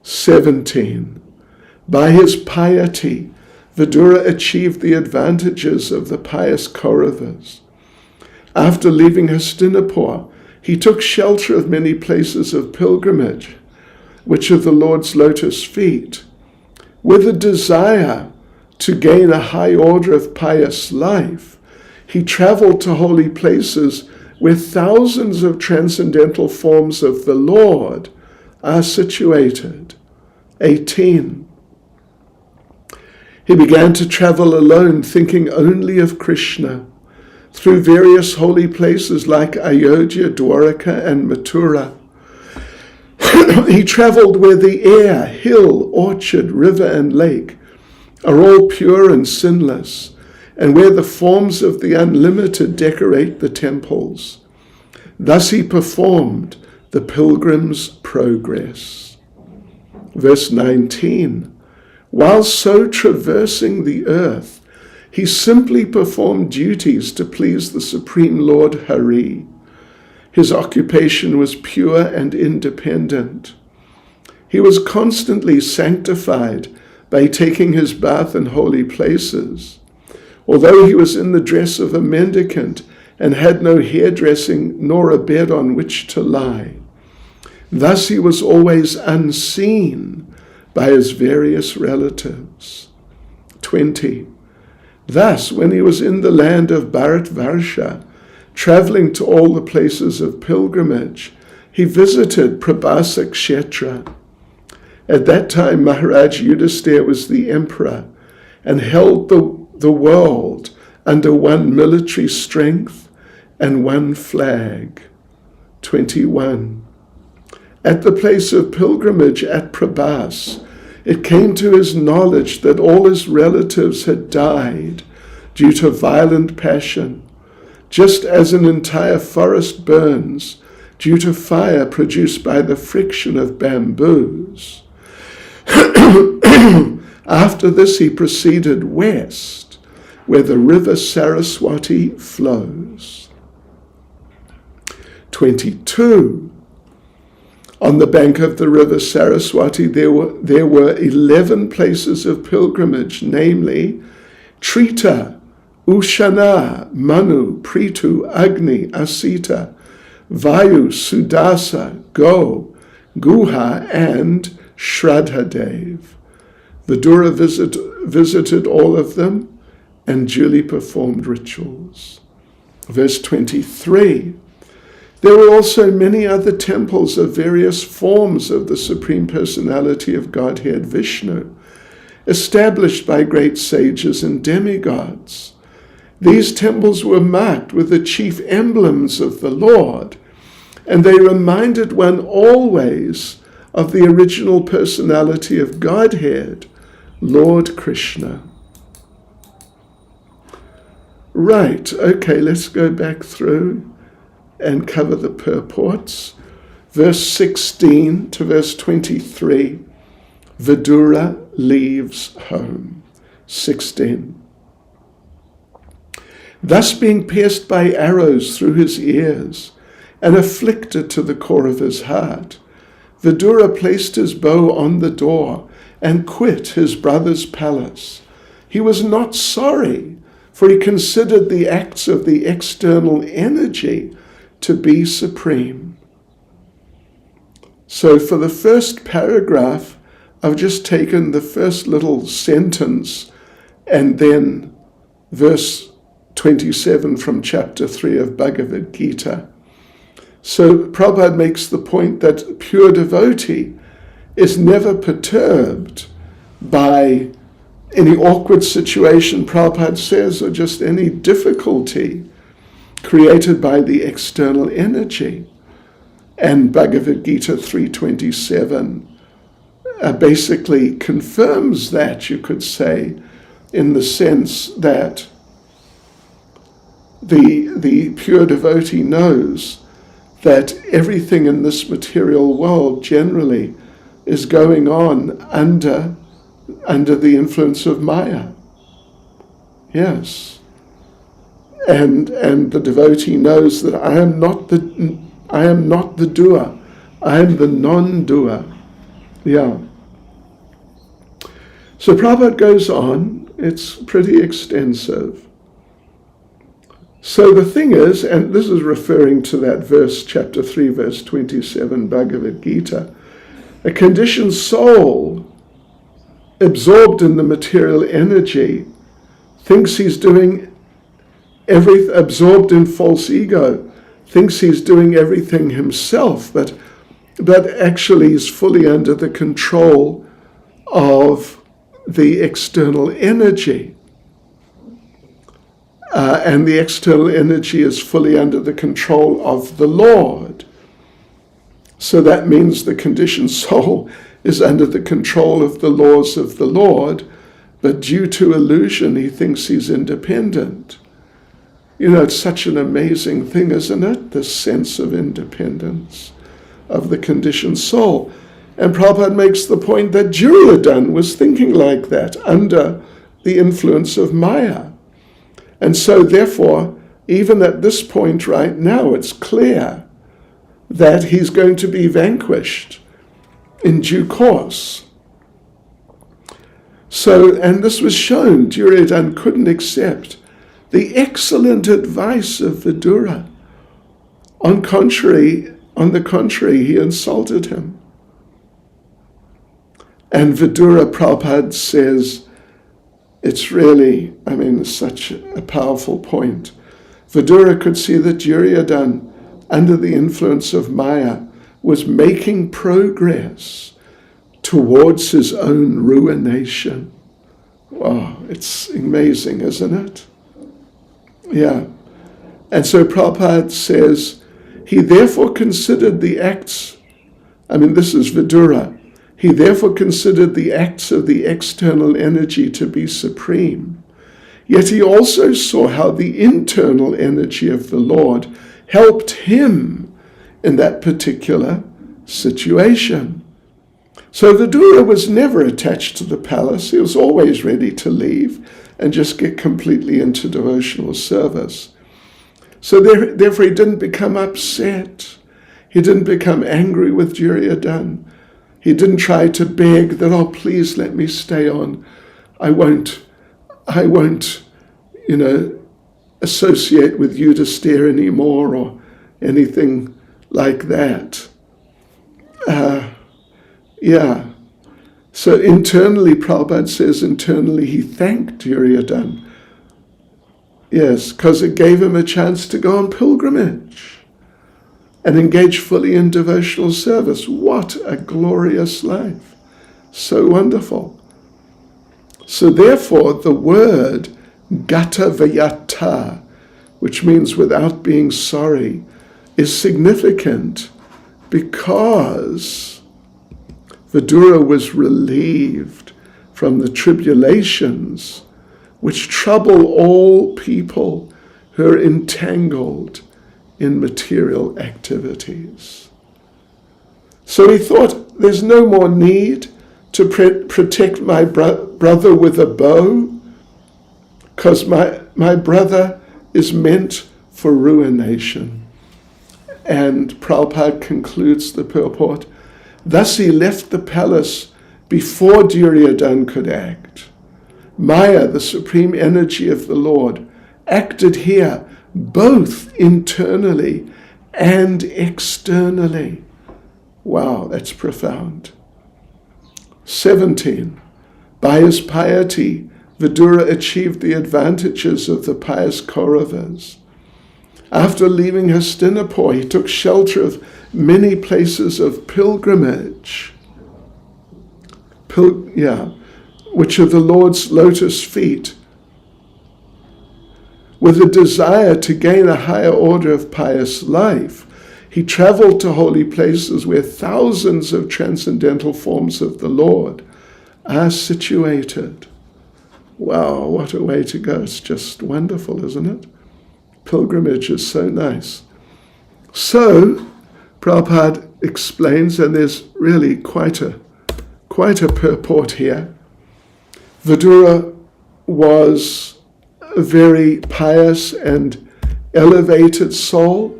17. By his piety, Vidura achieved the advantages of the pious Kauravas. After leaving Hastinapur, he took shelter of many places of pilgrimage, which are the Lord's lotus feet, with a desire to gain a high order of pious life, he traveled to holy places where thousands of transcendental forms of the Lord are situated. 18. He began to travel alone, thinking only of Krishna, through various holy places like Ayodhya, Dwaraka, and Mathura. He traveled where the air, hill, orchard, river, and lake are all pure and sinless, and where the forms of the unlimited decorate the temples. Thus he performed the pilgrim's progress. Verse 19. While so traversing the earth, he simply performed duties to please the Supreme Lord Hari. His occupation was pure and independent. He was constantly sanctified by taking his bath in holy places. Although he was in the dress of a mendicant and had no hairdressing nor a bed on which to lie. Thus he was always unseen by his various relatives. 20. Thus, when he was in the land of Bharatvarsha, traveling to all the places of pilgrimage, he visited Prabhasa Kshetra. At that time, Maharaj Yudhisthira was the emperor and held the world under one military strength and one flag. 21. At the place of pilgrimage at Prabhas, it came to his knowledge that all his relatives had died due to violent passion, just as an entire forest burns due to fire produced by the friction of bamboos. After this he proceeded west, where the river Saraswati flows. 22. On the bank of the river Saraswati there were 11 places of pilgrimage, namely Trita, Ushana, Manu, Pritu, Agni, Asita, Vayu, Sudasa, Go, Guha, and Shraddhadev. Vidura visited all of them and duly performed rituals. Verse 23. There were also many other temples of various forms of the Supreme Personality of Godhead Vishnu, established by great sages and demigods. These temples were marked with the chief emblems of the Lord, and they reminded one always of the original personality of Godhead, Lord Krishna. Right, okay, let's go back through and cover the purports. Verse 16 to verse 23, Vidura leaves home. 16. Thus being pierced by arrows through his ears and afflicted to the core of his heart, Vidura placed his bow on the door and quit his brother's palace. He was not sorry, for he considered the acts of the external energy to be supreme. So for the first paragraph, I've just taken the first little sentence and then verse 27 from chapter 3 of Bhagavad Gita. So Prabhupada makes the point that pure devotee is never perturbed by any awkward situation, Prabhupada says, or just any difficulty created by the external energy. And Bhagavad Gita 3:27 basically confirms that, you could say, in the sense that the pure devotee knows that everything in this material world generally is going on under the influence of Maya. Yes. And the devotee knows that I am not the doer. I am the non-doer. Yeah. So Prabhupada goes on. It's pretty extensive. So the thing is, and this is referring to that verse, chapter 3, verse 27, Bhagavad Gita, a conditioned soul absorbed in the material energy, thinks he's doing absorbed in false ego, thinks he's doing everything himself, but actually is fully under the control of the external energy. And the external energy is fully under the control of the Lord. So that means the conditioned soul is under the control of the laws of the Lord, but due to illusion, he thinks he's independent. You know, it's such an amazing thing, isn't it? The sense of independence of the conditioned soul. And Prabhupada makes the point that Duryodhana was thinking like that under the influence of Maya. And so therefore, even at this point right now, it's clear that he's going to be vanquished in due course. So, and this was shown, Duryodhana couldn't accept the excellent advice of Vidura. On the contrary, he insulted him. And Vidura, Prabhupada says, it's really, such a powerful point. Vidura could see that Duryodhana, under the influence of Maya, was making progress towards his own ruination. Wow, it's amazing, isn't it? Yeah. And so Prabhupada says, he therefore considered the acts, this is Vidura, he therefore considered the acts of the external energy to be supreme. Yet he also saw how the internal energy of the Lord helped him in that particular situation. So Vidura was never attached to the palace. He was always ready to leave and just get completely into devotional service. So therefore he didn't become upset. He didn't become angry with Duryodhana. He didn't try to beg that, oh, please let me stay on. I won't, associate with Yudhisthira anymore or anything like that. So internally, Prabhupada says, he thanked Duryodhana. Yes, because it gave him a chance to go on pilgrimage and engage fully in devotional service. What a glorious life. So wonderful. So therefore, the word gata vayata, which means without being sorry, is significant because Vidura was relieved from the tribulations which trouble all people who are entangled in material activities. So he thought, there's no more need to protect my brother with a bow, because my brother is meant for ruination. And Prabhupada concludes the purport, thus he left the palace before Duryodhana could act. Maya, the supreme energy of the Lord, acted here both internally and externally. Wow, that's profound. 17. By his piety, Vidura achieved the advantages of the pious Kauravas. After leaving Hastinapur, he took shelter of many places of pilgrimage, which are the Lord's lotus feet, with a desire to gain a higher order of pious life. He traveled to holy places where thousands of transcendental forms of the Lord are situated. Wow, what a way to go. It's just wonderful, isn't it? Pilgrimage is so nice. So, Prabhupada explains, and there's really quite a purport here. Vidura was a very pious and elevated soul.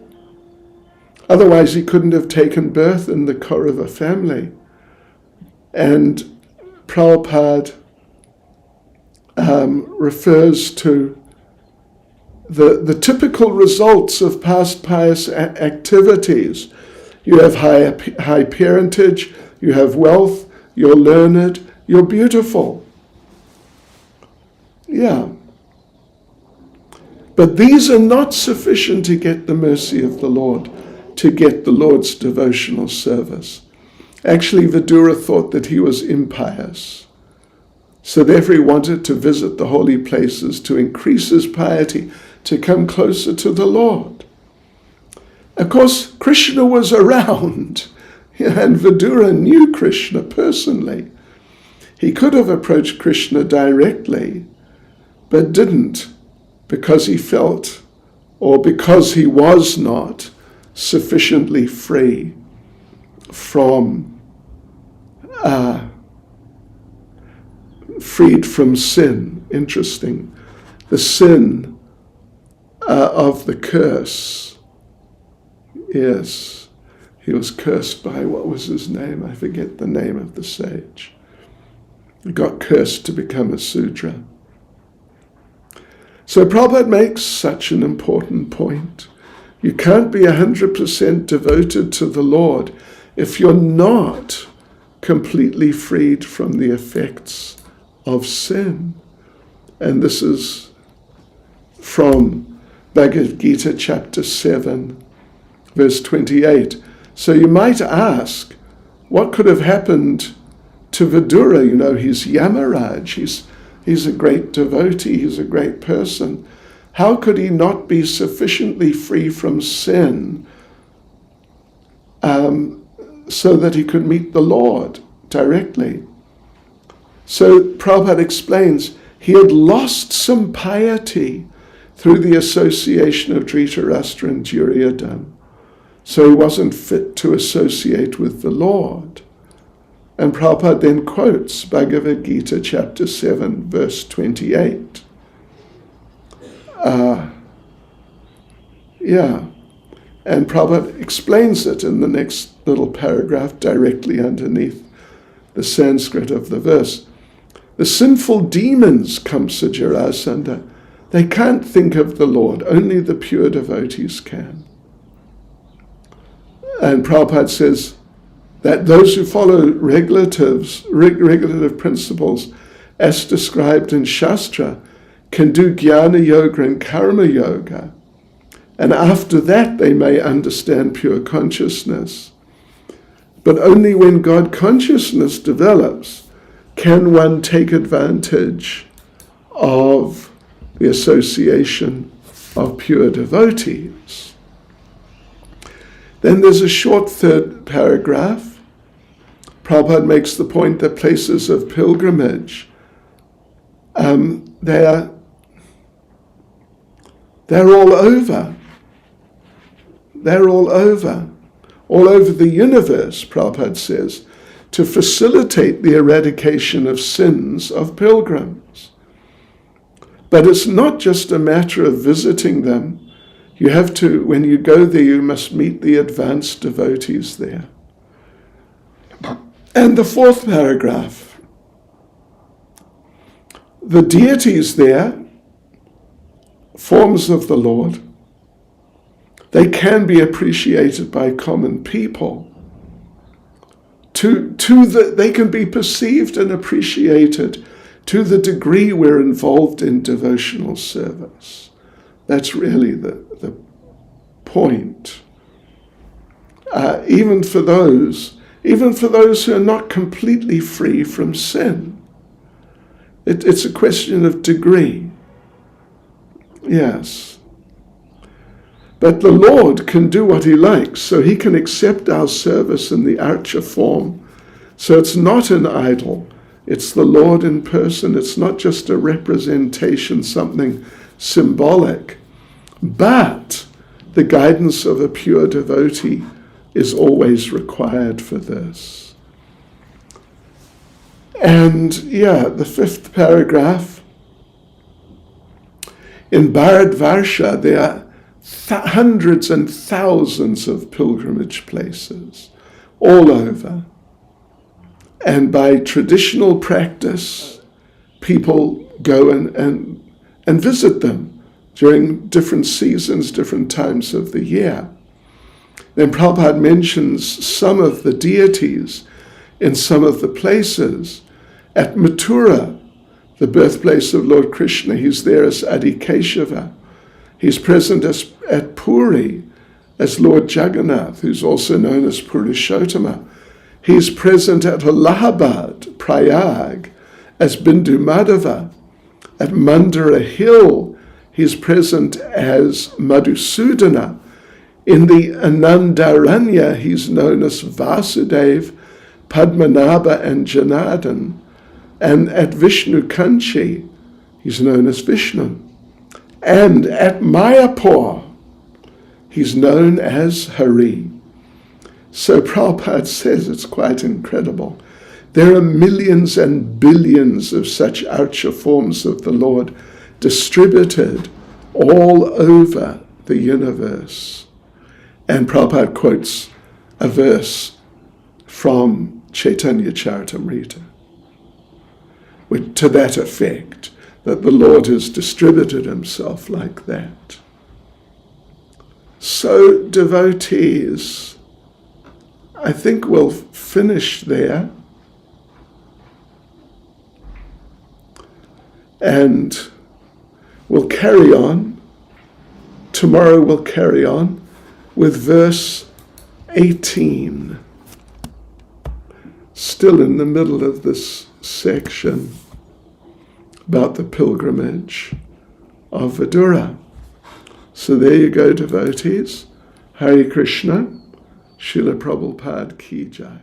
Otherwise, he couldn't have taken birth in the Kaurava family. And Prabhupada refers to the typical results of past pious activities. You have high parentage, you have wealth, you're learned, You're beautiful. Yeah. But these are not sufficient to get the mercy of the Lord, to get the Lord's devotional service. Actually, Vidura thought that he was impious. So therefore he wanted to visit the holy places to increase his piety, to come closer to the Lord. Of course, Krishna was around, and Vidura knew Krishna personally. He could have approached Krishna directly, but didn't, because he felt, or because he was not sufficiently free freed from sin. Interesting. The sin of the curse. Yes, he was cursed by, what was his name? I forget the name of the sage. He got cursed to become a Sudra. So Prabhupada makes such an important point. You can't be 100% devoted to the Lord if you're not completely freed from the effects of sin. And this is from Bhagavad Gita chapter 7, verse 28. So you might ask, what could have happened to Vidura? You know, he's Yamaraj, he's a great devotee, he's a great person. How could he not be sufficiently free from sin so that he could meet the Lord directly? So Prabhupada explains, he had lost some piety through the association of Dhritarashtra and Duryodhana. So he wasn't fit to associate with the Lord. And Prabhupada then quotes Bhagavad Gita chapter 7, verse 28. And Prabhupada explains it in the next little paragraph directly underneath the Sanskrit of the verse. The sinful demons, Kamsa Jarasandha, they can't think of the Lord. Only the pure devotees can. And Prabhupada says that those who follow regulative principles as described in Shastra can do Jnana Yoga and Karma Yoga. And after that they may understand pure consciousness. But only when God consciousness develops can one take advantage of the association of pure devotees. Then there's a short third paragraph. Prabhupada makes the point that places of pilgrimage, they're all over. They're all over the universe, Prabhupada says, to facilitate the eradication of sins of pilgrims. But it's not just a matter of visiting them. You have to, when you go there, you must meet the advanced devotees there. And the fourth paragraph, the deities there, forms of the Lord, they can be appreciated by common people. They can be perceived and appreciated to the degree we're involved in devotional service. That's really the point. Even for those who are not completely free from sin. It's a question of degree. Yes. But the Lord can do what he likes, so he can accept our service in the archa form. So it's not an idol. It's the Lord in person. It's not just a representation, something symbolic. But the guidance of a pure devotee is always required for this. And the fifth paragraph. In Bharatvarsha, there are hundreds and thousands of pilgrimage places all over. And by traditional practice, people go and visit them during different seasons, different times of the year. Then Prabhupada mentions some of the deities in some of the places, At Mathura, the birthplace of Lord Krishna, he's there as Adi Keshava. He's present at Puri as Lord Jagannath, who's also known as Purushottama. He's present at Allahabad, Prayag, as Bindu Madhava. At Mandara Hill, he's present as Madhusudana. In the Anandaranya, he's known as Vasudev, Padmanabha, and Janardhan. And at Vishnu Kanchi, he's known as Vishnu. And at Mayapur, he's known as Hari. So Prabhupada says it's quite incredible. There are millions and billions of such archa forms of the Lord distributed all over the universe. And Prabhupada quotes a verse from Chaitanya Charitamrita to that effect, that the Lord has distributed himself like that. So, devotees, I think we'll finish there. And we'll carry on. Tomorrow we'll carry on with verse 18. Still in the middle of this section about the pilgrimage of Vidura. So there you go, devotees. Hare Krishna. Srila Prabhupada Ki Jai.